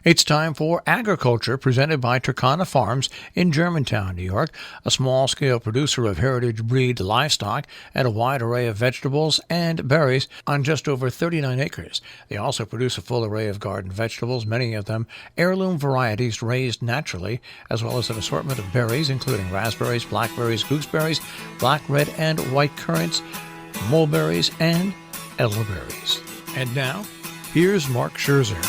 It's time for Agriculture, presented by Turkana Farms in Germantown, New York, a small-scale producer of heritage breed livestock and a wide array of vegetables and berries on just over 39 acres. They also produce a full array of garden vegetables, many of them heirloom varieties raised naturally, as well as an assortment of berries, including raspberries, blackberries, gooseberries, black, red, and white currants, mulberries, and elderberries. And now, here's Mark Scherzer.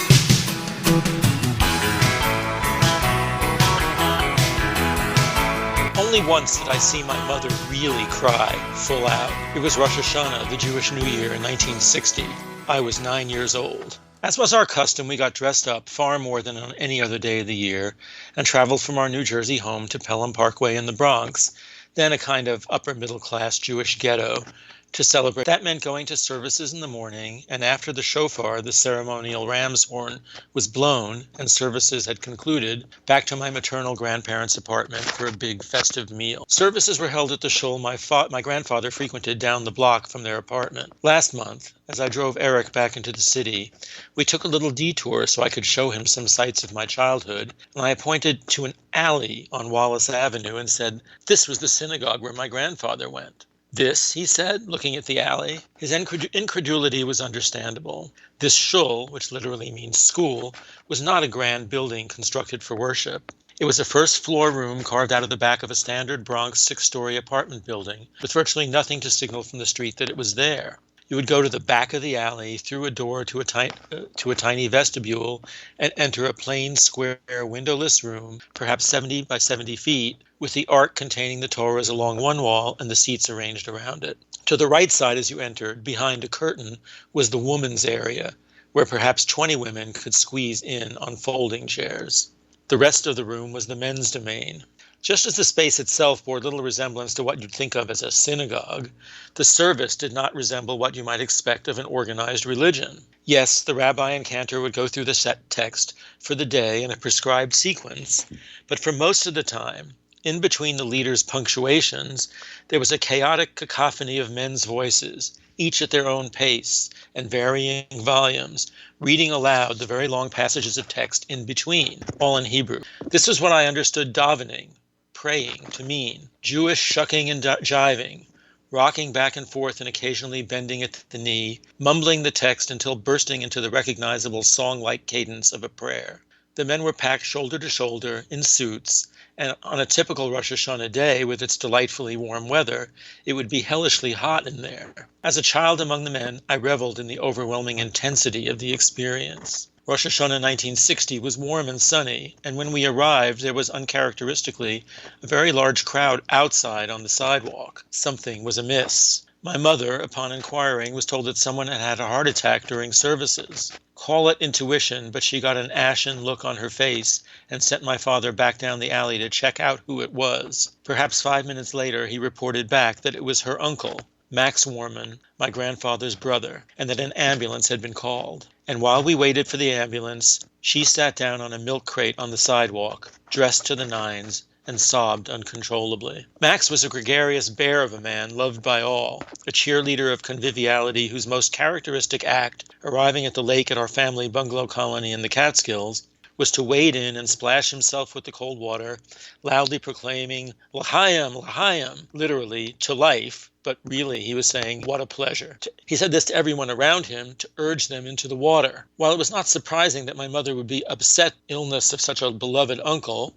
Only once did I see my mother really cry full out. It was Rosh Hashanah, the Jewish New Year in 1960. I was 9 years old. As was our custom, we got dressed up far more than on any other day of the year and traveled from our New Jersey home to Pelham Parkway in the Bronx, then a kind of upper-middle-class Jewish ghetto, to celebrate. That meant going to services in the morning, and after the shofar, the ceremonial ram's horn, was blown and services had concluded, back to my maternal grandparents' apartment for a big festive meal. Services were held at the shul my grandfather frequented down the block from their apartment. Last month, as I drove Eric back into the city, we took a little detour so I could show him some sights of my childhood, and I pointed to an alley on Wallace Avenue and said, "This was the synagogue where my grandfather went." "This," he said, looking at the alley. His incredulity was understandable. This shul, which literally means school, was not a grand building constructed for worship. It was a first-floor room carved out of the back of a standard Bronx six-story apartment building, with virtually nothing to signal from the street that it was there. You would go to the back of the alley, through a door to a tiny vestibule, and enter a plain, square, windowless room, perhaps 70 by 70 feet, with the ark containing the Torahs along one wall and the seats arranged around it. To the right side as you entered, behind a curtain, was the woman's area, where perhaps 20 women could squeeze in on folding chairs. The rest of the room was the men's domain. Just as the space itself bore little resemblance to what you'd think of as a synagogue, the service did not resemble what you might expect of an organized religion. Yes, the rabbi and cantor would go through the set text for the day in a prescribed sequence, but for most of the time, in between the leaders' punctuations, there was a chaotic cacophony of men's voices, each at their own pace and varying volumes, reading aloud the very long passages of text in between, all in Hebrew. This was what I understood davening, praying, to mean: Jewish shucking and jiving, rocking back and forth and occasionally bending at the knee, mumbling the text until bursting into the recognizable song-like cadence of a prayer. The men were packed shoulder to shoulder in suits, and on a typical Rosh Hashanah day with its delightfully warm weather, it would be hellishly hot in there. As a child among the men, I reveled in the overwhelming intensity of the experience. Rosh Hashanah 1960 was warm and sunny, and when we arrived, there was uncharacteristically a very large crowd outside on the sidewalk. Something was amiss. My mother, upon inquiring, was told that someone had had a heart attack during services. Call it intuition, but she got an ashen look on her face and sent my father back down the alley to check out who it was. Perhaps 5 minutes later, he reported back that it was her uncle, Max Warman, my grandfather's brother, and that an ambulance had been called. And while we waited for the ambulance, she sat down on a milk crate on the sidewalk, dressed to the nines, and sobbed uncontrollably. Max was a gregarious bear of a man, loved by all, a cheerleader of conviviality whose most characteristic act, arriving at the lake at our family bungalow colony in the Catskills, was to wade in and splash himself with the cold water, loudly proclaiming, "L'chaim, l'chaim," literally, to life, but really he was saying, "What a pleasure." He said this to everyone around him to urge them into the water. While it was not surprising that my mother would be upset illness of such a beloved uncle,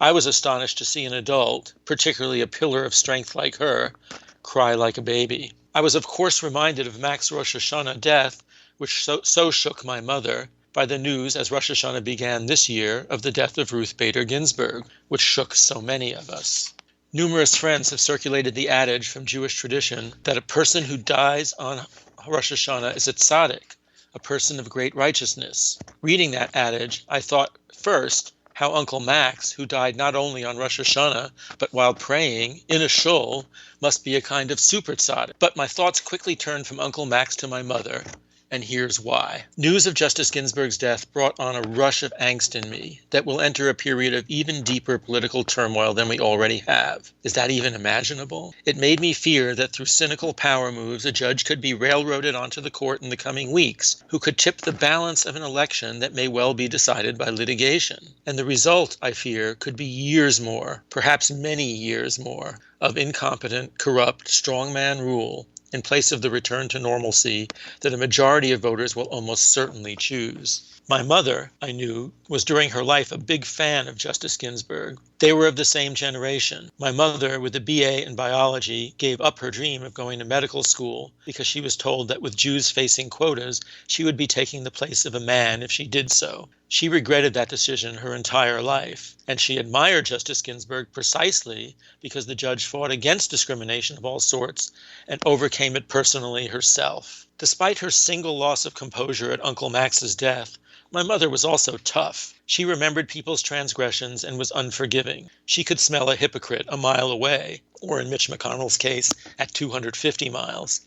I was astonished to see an adult, particularly a pillar of strength like her, cry like a baby. I was of course reminded of Max Rosh Hashanah death, which so shook my mother, by the news, as Rosh Hashanah began this year, of the death of Ruth Bader Ginsburg, which shook so many of us. Numerous friends have circulated the adage from Jewish tradition that a person who dies on Rosh Hashanah is a tzaddik, a person of great righteousness. Reading that adage, I thought first how Uncle Max, who died not only on Rosh Hashanah, but while praying in a shul, must be a kind of super tzaddik. But my thoughts quickly turned from Uncle Max to my mother, and here's why. News of Justice Ginsburg's death brought on a rush of angst in me that will enter a period of even deeper political turmoil than we already have. Is that even imaginable? It made me fear that through cynical power moves, a judge could be railroaded onto the court in the coming weeks, who could tip the balance of an election that may well be decided by litigation. And the result, I fear, could be years more, perhaps many years more, of incompetent, corrupt, strongman rule in place of the return to normalcy that a majority of voters will almost certainly choose. My mother, I knew, was during her life a big fan of Justice Ginsburg. They were of the same generation. My mother, with a BA in biology, gave up her dream of going to medical school because she was told that with Jews facing quotas, she would be taking the place of a man if she did so. She regretted that decision her entire life, and she admired Justice Ginsburg precisely because the judge fought against discrimination of all sorts and overcame it personally herself. Despite her single loss of composure at Uncle Max's death, my mother was also tough. She remembered people's transgressions and was unforgiving. She could smell a hypocrite a mile away, or in Mitch McConnell's case, at 250 miles,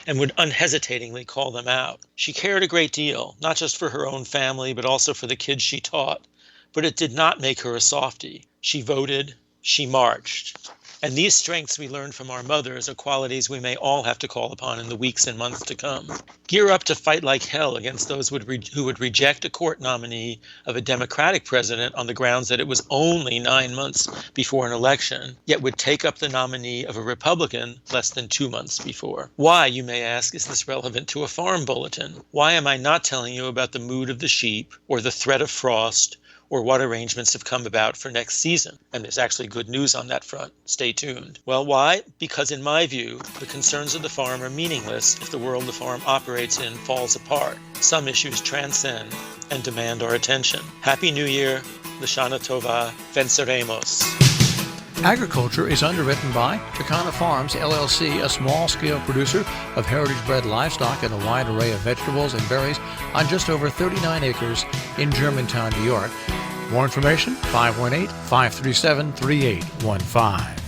and would unhesitatingly call them out. She cared a great deal, not just for her own family, but also for the kids she taught. But it did not make her a softie. She voted, she marched. And these strengths we learned from our mothers are qualities we may all have to call upon in the weeks and months to come. Gear up to fight like hell against those who would reject a court nominee of a Democratic president on the grounds that it was only 9 months before an election, yet would take up the nominee of a Republican less than 2 months before. Why, you may ask, is this relevant to a farm bulletin? Why am I not telling you about the mood of the sheep or the threat of frost or what arrangements have come about for next season? And there's actually good news on that front. Stay tuned. Well, why? Because in my view, the concerns of the farm are meaningless if the world the farm operates in falls apart. Some issues transcend and demand our attention. Happy New Year, Lashana Tova, Venceremos. Agriculture is underwritten by Turkana Farms, LLC, a small-scale producer of heritage-bred livestock and a wide array of vegetables and berries on just over 39 acres in Germantown, New York. More information, 518-537-3815.